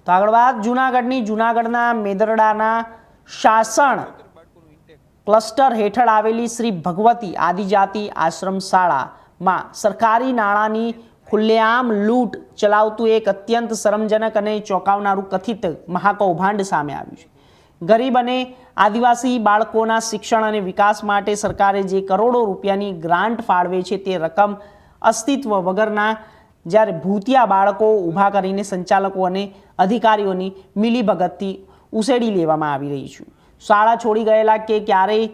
તો આગળ વાત જૂનાગઢના મેદરડાના શાસણ ક્લસ્ટર હેઠળ આવેલી શ્રી ભગવતી આદિજાતિ આશ્રમ શાળામાં સરકારી નાણાંની ખુલ્લેઆમ લૂંટ ચલાવતું એક અત્યંત શરમજનક અને ચોંકાવનારું કથિત મહાકૌભાંડ સામે આવ્યું છે। ગરીબ અને આદિવાસી બાળકોના શિક્ષણ અને વિકાસ માટે સરકારે જે કરોડો રૂપિયાની ગ્રાન્ટ ફાળવે છે તે રકમ અસ્તિત્વ વગરના જ્યારે ભૂતિયા બાળકો ઊભા કરીને સંચાલકો અને અધિકારીઓની મિલીભગતથી ઉસેડી લેવામાં આવી રહી છે। શાળા છોડી ગયેલા કે ક્યારેય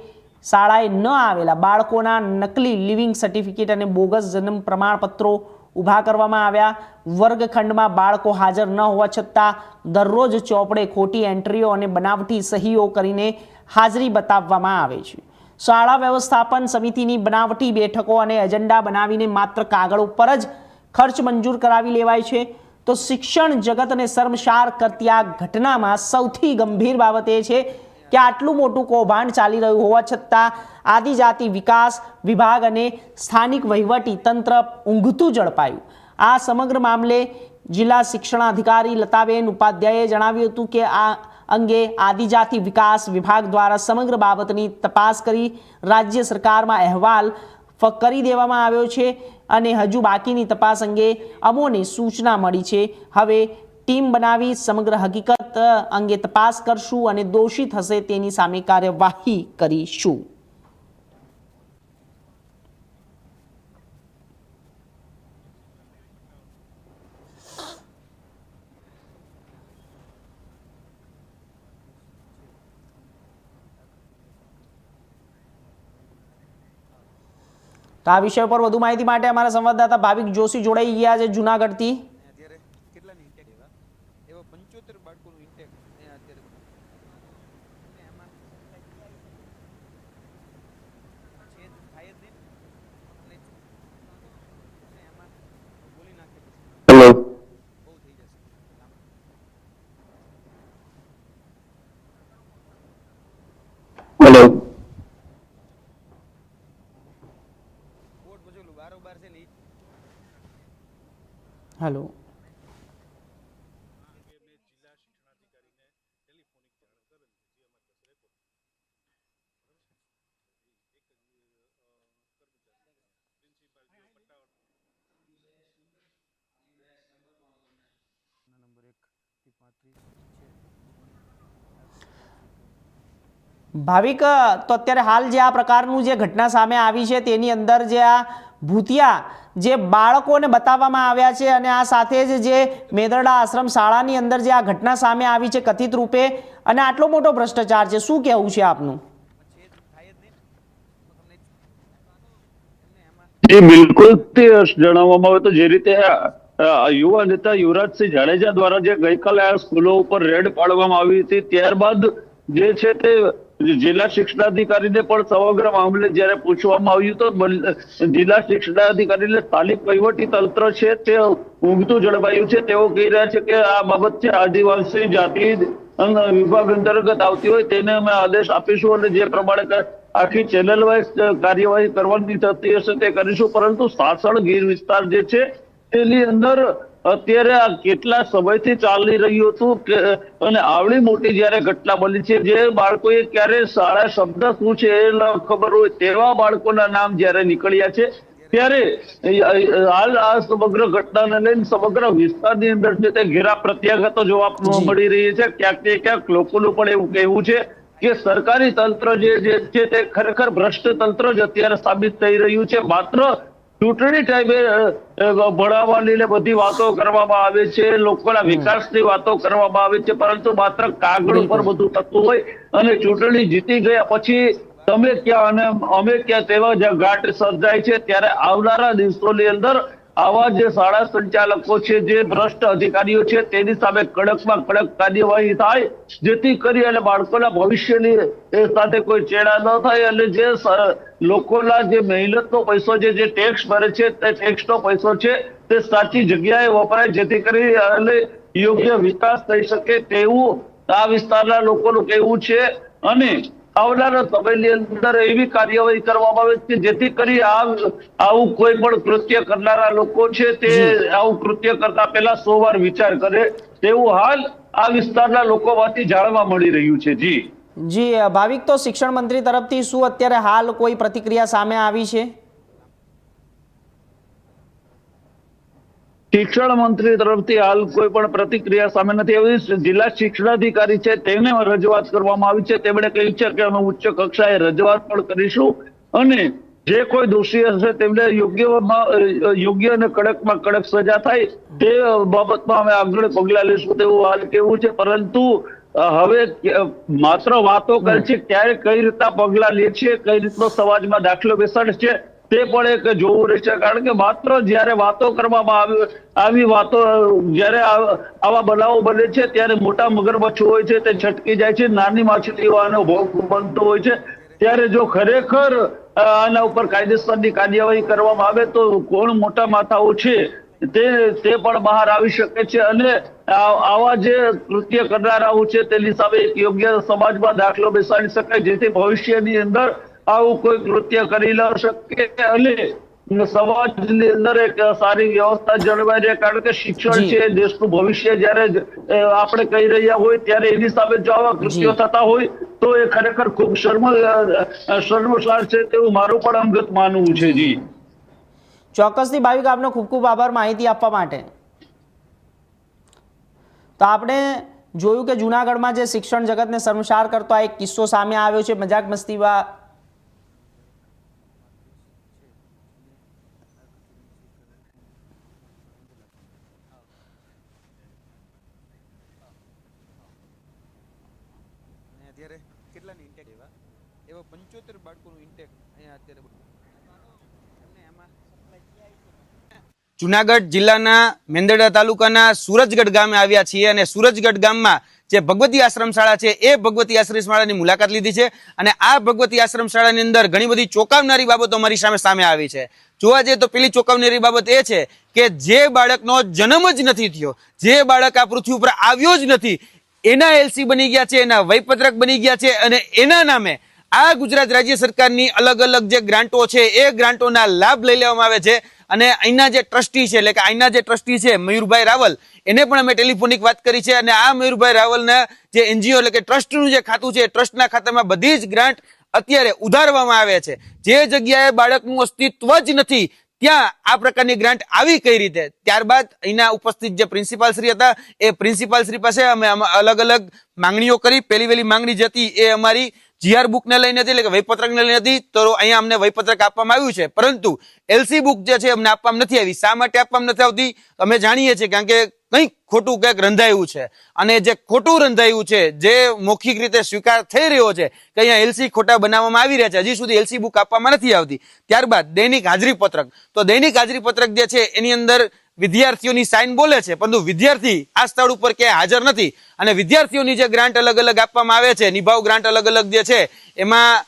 શાળાએ ન આવેલા બાળકોના નકલી લિવિંગ સર્ટિફિકેટ અને બોગસ જન્મ પ્રમાણપત્રો ઊભા કરવામાં આવ્યા। વર્ગખંડમાં બાળકો હાજર ન હોવા છતાં દરરોજ ચોપડે ખોટી એન્ટ્રીઓ અને બનાવટી સહીઓ કરીને હાજરી બતાવવામાં આવે છે। શાળા વ્યવસ્થાપન સમિતિની બનાવટી બેઠકો અને એજન્ડા બનાવીને માત્ર કાગળ ઉપર જ ખર્ચ મંજૂર કરાવી લેવાય છે। તો શિક્ષણ જગતને શર્મસાર કરતી આ ઘટનામાં સૌથી ગંભીર બાબત એ છે કે આટલું મોટું કૌભાંડ ચાલી રહ્યું હોવા છતાં આદિજાતિ વિકાસ વિભાગ અને સ્થાનિક વહીવટી તંત્ર ઊંઘતું ઝડપાયું। આ સમગ્ર મામલે જિલ્લા શિક્ષણાધિકારી લતાબેન ઉપાધ્યાયે જણાવ્યું હતું કે આ અંગે આદિજાતિ વિકાસ વિભાગ દ્વારા સમગ્ર બાબતની તપાસ કરી રાજ્ય સરકારમાં અહેવાલ કરી દેવામાં આવ્યો છે અને હજુ બાકીની તપાસ અંગે અમોને સૂચના મળી છે। હવે ટીમ બનાવી સમગ્ર હકીકત અંગે તપાસ કરશું અને દોષિત હશે તેની સામે કાર્યવાહી કરીશું। તો આ વિષય પર વધુ માહિતી માટે અમારા સંવાદદાતા ભાવિક જોશી જોડાઈ ગયા છે જૂનાગઢથી। हेलो ભાવિક તો અત્યારે હાલ જે આ પ્રકારનું જે ઘટના સામે આવી છે તેની અંદર જે આ ભૂતિયા જે બાળકોને બતાવવામાં આવ્યા છે અને આ સાથે જ જે મેદરડા આશ્રમ શાળાની અંદર જે આ ઘટના સામે આવી છે કથિત રૂપે અને આટલો મોટો ભ્રષ્ટાચાર છે, શું કહેવું છે આપનું? બિલકુલ જણાવવામાં આવે તો જે રીતે યુવા નેતા યુવરાજસિંહ જાડેજા દ્વારા જે ગઈકાલે આ સ્કૂલો ઉપર રેડ પાડવામાં આવી હતી ત્યારબાદ જે છે તે જિલ્લા શિક્ષણાધિકારીને પણ સમગ્ર મામલે જયારે પૂછવામાં આવ્યું તો જિલ્લા શિક્ષણાધિકારીને સ્થાનિક વહીવટી તંત્ર છે તે ઊંઘતું ઝડપાયું છે। તેઓ કહી રહ્યા છે કે આ બાબત છે આદિવાસી જાતિ વિભાગ અંતર્ગત આવતી હોય તેને અમે આદેશ આપીશું અને જે પ્રમાણે આખી ચેનલ વાઇઝ કાર્યવાહી કરવાની થતી હશે તે કરીશું। પરંતુ સાસણ ગીર વિસ્તાર જે છે તેની અંદર અત્યારે આ કેટલા સમયથી ચાલી રહ્યું હતું અને આવડી મોટી જયારે ઘટના બની છે જે બાળકોએ ક્યારે શાળા શબ્દ શું છે એ ન ખબર હોય તેવા બાળકોના નામ જયારે નીકળ્યા છે ત્યારે હાલ આ સમગ્ર ઘટનાને લઈને સમગ્ર વિસ્તારની અંદર છે તે ઘેરા પ્રત્યાઘાતો જોવા મળી રહી છે। ક્યાંક ને ક્યાંક લોકોનું પણ એવું કહેવું છે કે સરકારી તંત્ર જે છે તે ખરેખર ભ્રષ્ટ તંત્ર જ અત્યારે સાબિત થઈ રહ્યું છે। માત્ર ચૂંટણી ટાઈમે ભણાવવાની ને બધી વાતો કરવામાં આવે છે, લોકોના વિકાસની વાતો કરવામાં આવે છે, પરંતુ માત્ર કાગળ ઉપર બધું થતું હોય અને ચૂંટણી જીતી ગયા પછી તમે ક્યાં અને અમે ક્યાં તેવા જ ઘાટ સર્જાય છે। ત્યારે આવનારા દિવસોની અંદર આવા જે શાળા સંચાલકો છે જે ભ્રષ્ટ અધિકારીઓ છે તેની સામે કડકમાં કડક કાર્યવાહી થાય જેથી કરી અને બાળકોના ભવિષ્યની સાથે કોઈ ચેડા ન થાય અને જે લોકોના જે મહેનતનો પૈસો છે જે ટેક્સ ભરે છે તે ટેક્સનો પૈસો છે તે સાચી જગ્યાએ વપરાય જેથી કરી અને યોગ્ય વિકાસ થઈ શકે તેવું આ વિસ્તારના લોકોનું કહેવું છે। અને આવનારા સમયની અંદર એવી કાર્યવાહી કરવામાં આવે છે જેથી કરી આવું કોઈ પણ કૃત્ય કરનારા લોકો છે તે આવું કૃત્ય કરતા પહેલા 100 વાર વિચાર કરે તેવું હાલ આ વિસ્તારના લોકોમાંથી જાણવા મળી રહ્યું છે. જી ભાવિક, તો શિક્ષણ મંત્રી તરફથી શું અત્યારે હાલ કોઈ પ્રતિક્રિયા સામે આવી છે? શિક્ષણ મંત્રી તરફથી હાલ કોઈ પણ પ્રતિક્રિયા સામે નથી આવી. જિલ્લા શિક્ષણાધિકારી છે તેને રજૂઆત કરવામાં આવી છે. તેમણે કહ્યું છે કે અમે ઉચ્ચ કક્ષાએ રજૂઆત પણ કરીશું અને જે કોઈ દોષી હશે તેમને યોગ્ય અને કડકમાં કડક સજા થાય તે બાબતમાં અમે આગળ પગલા લઈશું તેવું હાલ કેવું છે. પરંતુ હવે માત્ર વાતો કરે છે, ક્યારે કઈ રીતના પગલા લે છે, કઈ રીતનો સમાજમાં દાખલો બેસાડે છે તે પણ એક જોવું રહેશે. કારણ કે માત્ર જ્યારે વાતો કરવામાં આવી વાતો જ્યારે આવા બનાવો બને છે ત્યારે મોટા મગરમચ્છ હોય છે તે છટકી જાય છે, નાની માછલીઓ આનો ભોગ બનતો હોય છે. ત્યારે જો ખરેખર આના ઉપર કાયદેસરની કાર્યવાહી કરવામાં આવે તો કોણ મોટા માથાઓ છે તે પણ બહાર આવી શકે છે અને આવા જે કૃત્ય કરનારાઓ છે તેની સામે એક યોગ્ય સમાજમાં દાખલો બેસાડી શકાય, જેથી ભવિષ્યની અંદર આવું કોઈ કૃત્ય કરી ન શકે અને સમાજની અંદર એક સારી વ્યવસ્થા જળવાઈ રહે. કારણ કે શિક્ષણ છે દેશનું ભવિષ્ય જ્યારે આપણે કહી રહ્યા હોય ત્યારે એની સામે જો આવા કૃત્યો થતા હોય તો એ ખરેખર ખૂબ શર્મસાર છે તેવું મારું પણ અંગત માનવું છે. ચોક્કસથી ભાવિક, આપનો ખૂબ ખૂબ આભાર માહિતી આપવા માટે. તો આપણે જોયું કે જૂનાગઢમાં જે શિક્ષણ જગતને શર્મસાર કરતો આ એક કિસ્સો સામે આવ્યો છે. મજાક મસ્તીમાં અત્યારે કેટલાની ઇન્ટેક એવા 75 બાળકોનું ઇન્ટેક અહીંયા અત્યારે જુનાગઢ જિલ્લાના મેંદરડા તાલુકાના સુરજગઢ ગામે આવ્યા છીએ અને સુરજગઢ ગામમાં જે ભગવતી આશ્રમ શાળા છે એ ભગવતી આશ્રમ શાળાની મુલાકાત લીધી છે અને આ ભગવતી આશ્રમ શાળાની અંદર ઘણી બધી ચોંકાવનારી બાબતો અમારી સામે આવી છે. જોવા જઈએ તો પેલી ચોંકાવનારી બાબત એ છે કે જે બાળકનો જન્મ જ નથી થયો, જે બાળક આ પૃથ્વી ઉપર આવ્યો જ નથી, એના એલસી બની ગયા છે, એના વયપત્રક બની ગયા છે અને એના નામે આ ગુજરાત રાજ્ય સરકારની અલગ અલગ જે ગ્રાન્ટો છે એ ગ્રાન્ટોના લાભ લઈ લેવામાં આવે છે. અને અહીંના જે ટ્રસ્ટી છે એટલે કે અહીંના જે ટ્રસ્ટી છે મયુરભાઈ રાવલ, એને પણ અમે ટેલિફોનિક વાત કરી છે અને આ મયુરભાઈ રાવલના જે એનજીઓ એટલે કે ટ્રસ્ટનું જે ખાતું છે ટ્રસ્ટના ખાતામાં બધી જ ગ્રાન્ટ અત્યારે ઉધારવામાં આવે છે. જે જગ્યાએ બાળકનું અસ્તિત્વ જ નથી ત્યાં આ પ્રકારની ગ્રાન્ટ આવી કઈ રીતે? ત્યારબાદ અહીંના ઉપસ્થિત જે પ્રિન્સિપાલ શ્રી હતા એ પ્રિન્સિપાલ શ્રી પાસે અમે અલગ અલગ માંગણીઓ કરી. પહેલી વહેલી માંગણી જે હતી એ અમારી જીઆર બુક ને લઈને હતી એટલે કે વયપત્રક ને લઈને હતી. તો અહીંયા અમને વયપત્રક આપવામાં આવ્યું છે પરંતુ એલસી બુક જે છે અમને આપવામાં નથી આવી. શા માટે આપવામાં નથી આવતી અમે જાણીએ છીએ, કારણ કે કંઈક ખોટું કંઈક રંધાયું છે અને જે ખોટું રંધાયું છે, જે મૌખિક રીતે સ્વીકાર થઈ રહ્યો છે કે અહીંયા એલસી ખોટા બનાવવામાં આવી રહ્યા છે, હજી સુધી એલસી બુક આપવામાં નથી આવતી. ત્યારબાદ દૈનિક હાજરી પત્રક, તો દૈનિક હાજરી પત્રક જે છે એની અંદર વિદ્યાર્થીઓની સાઇન બોલે છે પરંતુ વિદ્યાર્થી આ સ્થળ ઉપર ક્યાંય હાજર નથી અને વિદ્યાર્થીઓની જે ગ્રાન્ટ અલગ અલગ આપવામાં આવે છે, નિભાવ ગ્રાન્ટ અલગ અલગ જે છે એમાં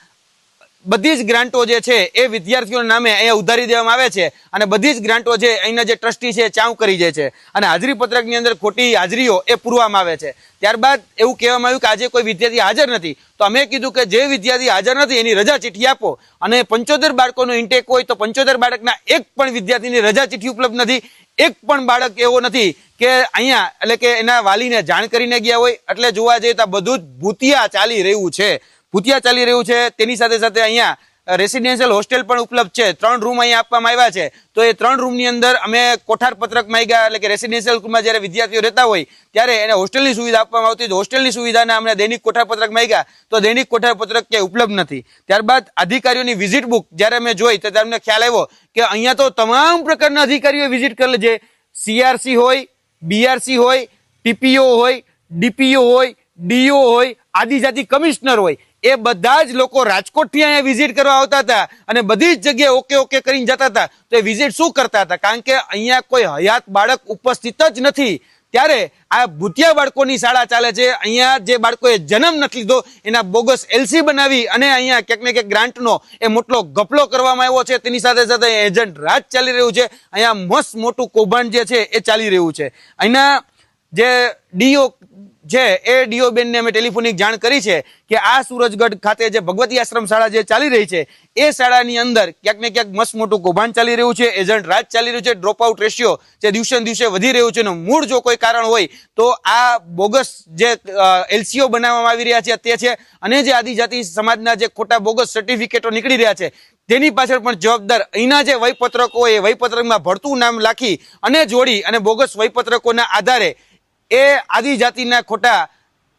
બધી જ ગ્રાન્ટો જે છે એ વિદ્યાર્થીઓના નામે અહીંયા ઉધારી દેવામાં આવે છે અને બધી જ ગ્રાન્ટો છે અહીંના જે ટ્રસ્ટી છે ચાઉ કરી જાય છે અને હાજરી પત્રકની અંદર ખોટી હાજરીઓ એ પૂરવામાં આવે છે. ત્યારબાદ એવું કહેવામાં આવ્યું કે આજે કોઈ વિદ્યાર્થી હાજર નથી, તો અમે કીધું કે જે વિદ્યાર્થી હાજર નથી એની રજા ચિઠ્ઠી આપો અને 75 બાળકોનો ઇન્ટેક હોય તો 75 બાળકના એક પણ વિદ્યાર્થીની રજા ચિઠ્ઠી ઉપલબ્ધ નથી. એક પણ બાળક એવો નથી કે અહીંયા એટલે કે એના વાલીને જાણ કરીને ગયા હોય. એટલે જોવા જઈએ તો બધું જ ભૂતિયા ચાલી રહ્યું છે, ભૂતિયા ચાલી રહ્યું છે. તેની સાથે સાથે અહીંયા રેસિડેન્શિયલ હોસ્ટેલ પણ ઉપલબ્ધ છે. 3 રૂમ અહીંયા આપવામાં આવ્યા છે. તો એ 3 રૂમની અંદર અમે કોઠાર પત્રક માંગ્યા એટલે કે રેસિડેન્શિયલ સ્કૂલમાં જ્યારે વિદ્યાર્થીઓ રહેતા હોય ત્યારે એને હોસ્ટેલની સુવિધા આપવામાં આવતી. હોસ્ટેલની સુવિધાના અમને દૈનિક કોઠાર પત્રક માંગ્યા તો દૈનિક કોઠાર પત્રક ક્યાંય ઉપલબ્ધ નથી. ત્યારબાદ અધિકારીઓની વિઝિટ બુક જ્યારે અમે જોઈ તો તમને ખ્યાલ આવ્યો કે અહીંયા તો તમામ પ્રકારના અધિકારીઓ વિઝિટ કરેલ છે. સીઆરસી હોય, બીઆરસી હોય, ટીપીઓ હોય, ડીપીઓ હોય, ડીઓ હોય, આદિજાતિ કમિશનર હોય, એ બધા જ લોકો રાજકોટથી અહીંયા વિઝિટ કરવા આવતા હતા અને બધી જ જગ્યાએ ઓકે કરીને જતા હતા. તો એ વિઝિટ શું કરતા હતા? કારણ કે અહીંયા કોઈ હયાત બાળક ઉપસ્થિત જ નથી. ત્યારે આ ભૂતિયા બાળકોની શાળા ચાલે છે. અહીંયા જે બાળકોએ જન્મ નથી લીધો એના બોગસ એલસી બનાવી અને અહીંયા ક્યાંક ને ક્યાંક ગ્રાન્ટનો એ મોટો ગપલો કરવામાં આવ્યો છે. તેની સાથે સાથે એજન્ટ રાજ ચાલી રહ્યું છે. અહીંયા મસ્ત મોટું કૌભાંડ જે છે એ ચાલી રહ્યું છે. અહીંના જે ડીઓ છે એ ડીઓ બેનને અમે ટેલિફોનિક જાણ કરી છે કે આ સુરજગઢ ખાતે જે ભગવતી આશ્રમ શાળા જે ચાલી રહી છે એ શાળાની અંદર ક્યાંક ને ક્યાંક મસ્ત મોટું કૌભાંડ ચાલી રહ્યું છે, એજન્ટ રાજ ચાલી રહ્યું છે, ડ્રોપ આઉટ રેશિયો જે દિવસે ને દિવસે વધી રહ્યું છે. મૂળ જો કોઈ કારણ હોય તો આ બોગસ જે એલસીઓ બનાવવામાં આવી રહ્યા છે તે છે, અને જે આદિજાતિ સમાજના જે ખોટા બોગસ સર્ટિફિકેટો નીકળી રહ્યા છે તેની પાછળ પણ જવાબદાર અહીંના જે વયપત્રકો હોય એ વયપત્રકમાં ભરતું નામ લખી અને જોડી અને બોગસ વયપત્રકોના આધારે એ આદિજાતિના ખોટા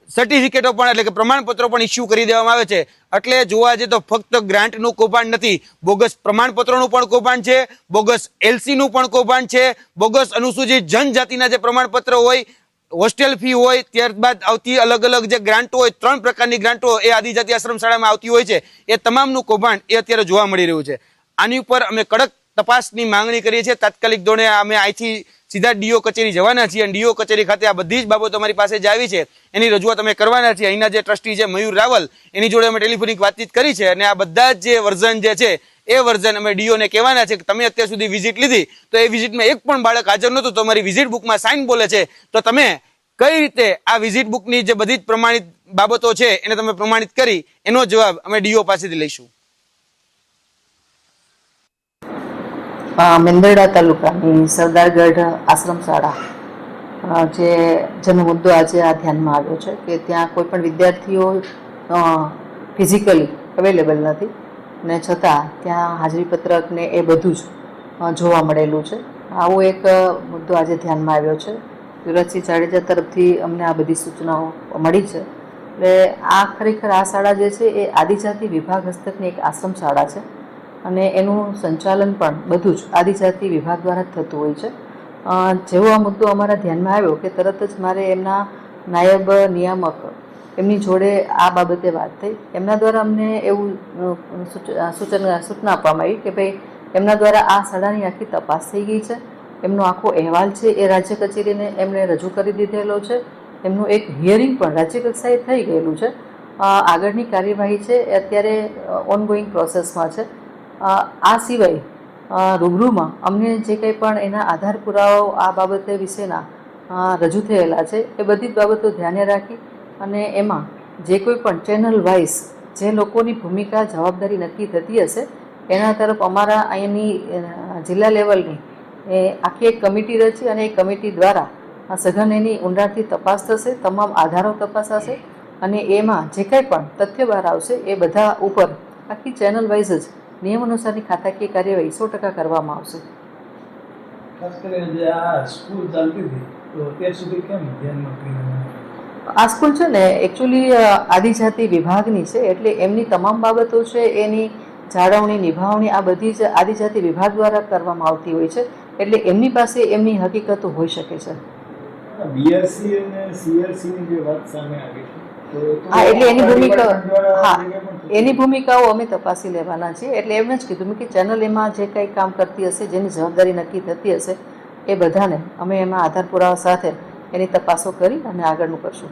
સર્ટિફિકેટો પણ એટલે કે પ્રમાણપત્રો પણ ઇસ્યુ કરી દેવામાં આવે છે. એટલે જોવા જઈએ તો ફક્ત ગ્રાન્ટનું કૌભાંડ નથી, બોગસ પ્રમાણપત્રોનું પણ કૌભાંડ છે, બોગસ એલસીનું પણ કૌભાંડ છે, બોગસ અનુસૂચિત જનજાતિના જે પ્રમાણપત્ર હોય, હોસ્ટેલ ફી હોય, ત્યારબાદ આવતી અલગ અલગ જે ગ્રાન્ટો હોય, 3 પ્રકારની ગ્રાન્ટો એ આદિજાતિ આશ્રમ શાળામાં આવતી હોય છે, એ તમામનું કૌભાંડ એ અત્યારે જોવા મળી રહ્યું છે. આની ઉપર અમે કડક તપાસની માંગણી કરીએ છીએ. તાત્કાલિક ધોરણે અમે અહીંથી સીધા ડીઓ કચેરી જવાના છીએ અને ડીઓ કચેરી ખાતે આ બધી જ બાબતો અમારી પાસે જે આવી છે એની રજૂઆત અમે કરવાના છીએ. અહીંના જે ટ્રસ્ટી છે મયુર રાવલ, એની જોડે અમે ટેલિફોનિક વાતચીત કરી છે અને આ બધા જ જે વર્ઝન જે છે એ વર્ઝન અમે ડીઓને કહેવાના છે કે તમે અત્યાર સુધી વિઝિટ લીધી તો એ વિઝિટમાં એક પણ બાળક હાજર નહોતું, તો અમારી વિઝિટ બુકમાં સાઇન બોલે છે, તો તમે કઈ રીતે આ વિઝિટ બુકની જે બધી જ પ્રમાણિત બાબતો છે એને તમે પ્રમાણિત કરી એનો જવાબ અમે ડીઓ પાસેથી લઈશું. મેંદરડા તાલુકાની સરદારગઢ આશ્રમ શાળા જેનો મુદ્દો આજે આ ધ્યાનમાં આવ્યો છે કે ત્યાં કોઈ પણ વિદ્યાર્થીઓ ફિઝિકલી અવેલેબલ નથી ને છતાં ત્યાં હાજરીપત્રક ને એ બધું જ જોવા મળેલું છે. આવો એક મુદ્દો આજે ધ્યાનમાં આવ્યો છે. યુવરાજસિંહ જાડેજા તરફથી અમને આ બધી સૂચનાઓ મળી છે. એટલે આ ખરેખર આ શાળા જે છે એ આદિજાતિ વિભાગ હસ્તકની એક આશ્રમ શાળા છે અને એનું સંચાલન પણ બધું જ આદિજાતિ વિભાગ દ્વારા જ થતું હોય છે. જેવો આ મુદ્દો અમારા ધ્યાનમાં આવ્યો કે તરત જ મારે એમના નાયબ નિયામક એમની જોડે આ બાબતે વાત થઈ. એમના દ્વારા અમને એવું સૂચના આપવામાં આવી કે ભાઈ એમના દ્વારા આ શાળાની આખી તપાસ થઈ ગઈ છે, એમનો આખો અહેવાલ છે એ રાજ્ય કચેરીને એમણે રજૂ કરી દીધેલો છે, એમનું એક હિયરિંગ પણ રાજ્ય કક્ષાએ થઈ ગયેલું છે. આગળની કાર્યવાહી છે એ અત્યારે ઓનગોઈંગ પ્રોસેસમાં છે. આ સિવાય રૂબરૂમાં અમને જે કંઈ પણ એના આધાર પુરાવાઓ આ બાબતે વિશેના રજૂ થયેલા છે એ બધી જ બાબતો ધ્યાને રાખી અને એમાં જે કોઈ પણ ચેનલ વાઇઝ જે લોકોની ભૂમિકા જવાબદારી નક્કી થતી હશે એના તરફ અમારા અહીંની જિલ્લા લેવલની એ આખી એક કમિટી રચી અને એ કમિટી દ્વારા સઘન એની ઊંડાણથી તપાસ થશે, તમામ આધારો તપાસાશે અને એમાં જે કંઈ પણ તથ્ય બહાર આવશે એ બધા ઉપર આખી ચેનલ વાઇઝ જ નિયમ અનુસારની ખાતાકીય કાર્યવાહી 100% કરવામાં આવશે. ખાસ કરીને જે આ સ્કૂલ ચાલતી હતી તો અત્યાર સુધી કેમ ધ્યાનમાં આ સ્કૂલ છે ને એકચ્યુઅલી આદિજાતિ વિભાગની છે એટલે એમની તમામ બાબતો છે એની જાળવણી નિભાવણી આ બધી જ આદિજાતિ વિભાગ દ્વારા કરવામાં આવતી હોય છે. એટલે એમની પાસે એમની હકીકતો હોઈ શકે છે. બીઆરસી અને સીઆરસીની જે વાત સામે આવી છે હા એટલે એની ભૂમિકાઓ અમે તપાસી લેવાના છીએ. એટલે એમ જ કીધું કે ચેનલ એમાં જે કંઈ કામ કરતી હશે, જેની જવાબદારી નક્કી થતી હશે એ બધાને અમે એમાં આધાર પુરાવા સાથે એની તપાસો કરી અને આગળનું કરશું.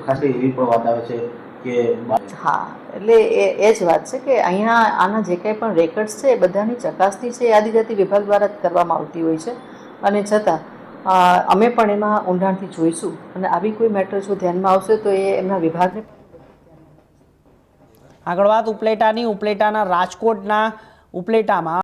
ખાસ એવી પણ વાત આવે છે કે હા એટલે એ જ વાત છે કે અહીંયા આના જે કંઈ પણ રેકર્ડ્સ છે એ બધાની ચકાસણી છે એ આદિજાતિ વિભાગ દ્વારા જ કરવામાં આવતી હોય છે અને છતાં અમે પણ એમાં ઊંડાણથી જોઈશું અને આવી કોઈ મેટર જો ધ્યાનમાં આવશે તો એ એમના વિભાગને. આગળ વાત ઉપલેટાની. ઉપલેટાના રાજકોટના ઉપલેટામાં